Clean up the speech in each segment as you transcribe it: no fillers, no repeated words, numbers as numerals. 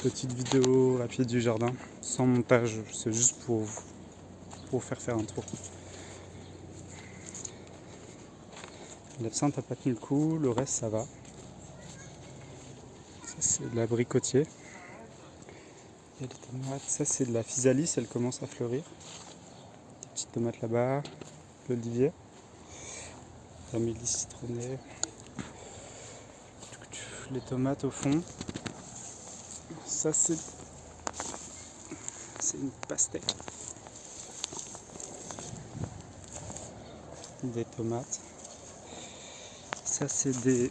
Petite vidéo rapide du jardin, sans montage, c'est juste pour faire un tour. L'absinthe n'a pas tenu le coup, le reste ça va. Ça c'est de l'abricotier. Il y a des tomates, ça c'est de la physalis, elle commence à fleurir. Des petites tomates là-bas, l'olivier, l'amélie citronnée. Les tomates au fond. Ça c'est une pastèque. Des tomates. Ça c'est des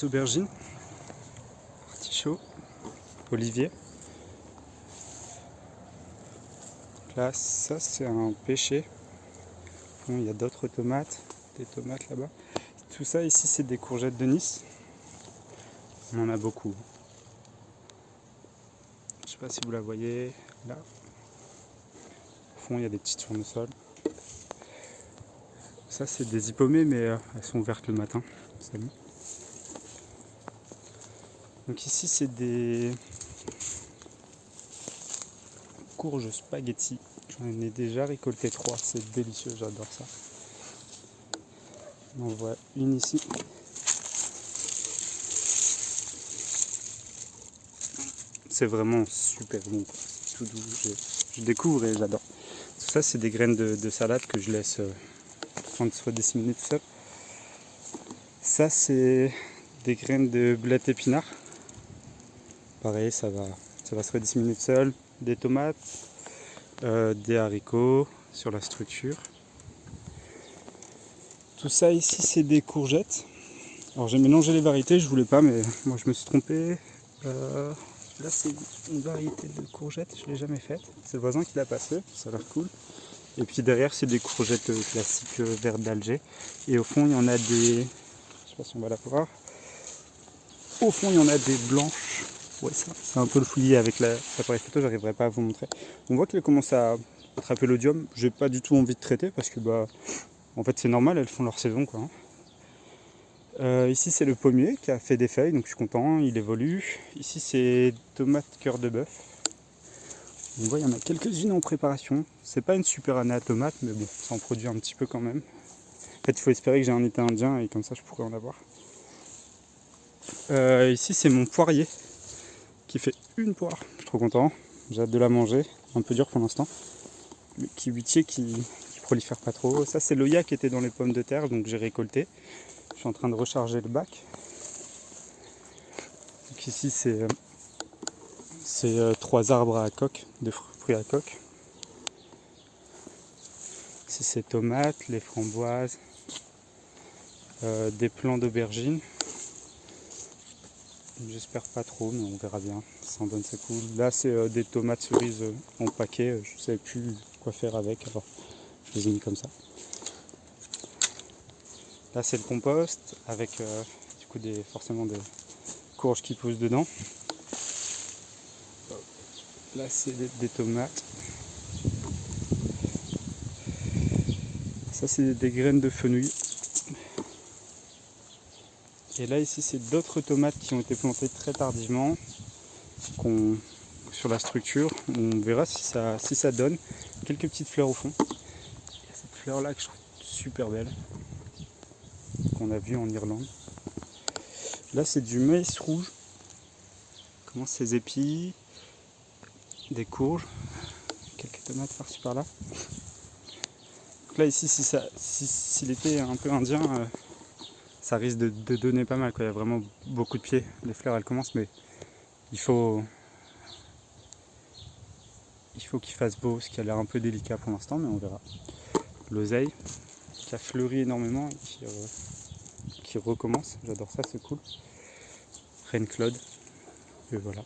aubergines, artichauts, olivier. Là, ça c'est un pêcher. Bon, il y a d'autres tomates, des tomates là-bas. Tout ça ici c'est des courgettes de Nice. On en a beaucoup. Je sais pas si vous la voyez là. Au fond il y a des petites tournesols. Ça c'est des hippomées mais elles sont ouvertes le matin. C'est bon. Donc ici c'est des courges spaghetti. J'en ai déjà récolté 3, c'est délicieux, j'adore ça. On en voit une ici. C'est vraiment super bon, c'est tout doux, je découvre et j'adore. Tout ça c'est des graines de salade que je laisse afin de se disséminer tout seul. Ça c'est des graines de blettes épinards. Pareil, ça va se redisséminer tout seul. Des tomates, des haricots sur la structure. Tout ça ici c'est des courgettes. Alors j'ai mélangé les variétés, je voulais pas mais moi je me suis trompé. Là c'est une variété de courgettes, je l'ai jamais faite. C'est le voisin qui l'a passé, ça a l'air cool. Et puis derrière c'est des courgettes classiques vertes d'Alger. Et au fond il y en a des, je sais pas si on va la voir. Au fond il y en a des blanches. Ouais, ça c'est un peu le fouillis avec l'appareil photo, j'arriverai pas à vous montrer. On voit qu'elles commencent à attraper l'odium. J'ai pas du tout envie de traiter parce que en fait c'est normal, elles font leur saison quoi. Ici c'est le pommier qui a fait des feuilles, donc je suis content, il évolue. Ici c'est tomates cœur de bœuf. On voit il y en a quelques-unes en préparation. C'est pas une super année à tomates, mais bon, ça en produit un petit peu quand même. En fait il faut espérer que j'ai un été indien et comme ça je pourrais en avoir. Ici c'est mon poirier qui fait une poire. Je suis trop content, j'ai hâte de la manger. Un peu dur pour l'instant. Le kiwitier qui prolifère pas trop. Ça c'est l'oya qui était dans les pommes de terre, donc j'ai récolté. Je suis en train de recharger le bac. Donc ici c'est 3 arbres à coque, de fruits à coque. Ici c'est tomates, les framboises, des plants d'aubergines. J'espère pas trop, mais on verra bien. Si ça en donne, c'est cool. Là c'est des tomates cerises en paquet. Je ne savais plus quoi faire avec, alors je les ai mis comme ça. Là c'est le compost avec du coup forcément des courges qui poussent dedans. Là c'est des tomates. Ça c'est des graines de fenouil. Et là ici c'est d'autres tomates qui ont été plantées très tardivement sur la structure. On verra si ça donne. Quelques petites fleurs au fond. Il y a cette fleur là que je trouve super belle, qu'on a vue en Irlande. Là c'est du maïs rouge. Comment ces épis, des courges, quelques tomates par-ci par-là. Donc là ici si l'été est un peu indien, ça risque de donner pas mal quoi. Il y a vraiment beaucoup de pieds. Les fleurs elles commencent mais il faut qu'il fasse beau, ce qui a l'air un peu délicat pour l'instant, mais on verra. L'oseille qui a fleuri énormément et qui recommence, j'adore ça, c'est cool. Reine Claude, et voilà.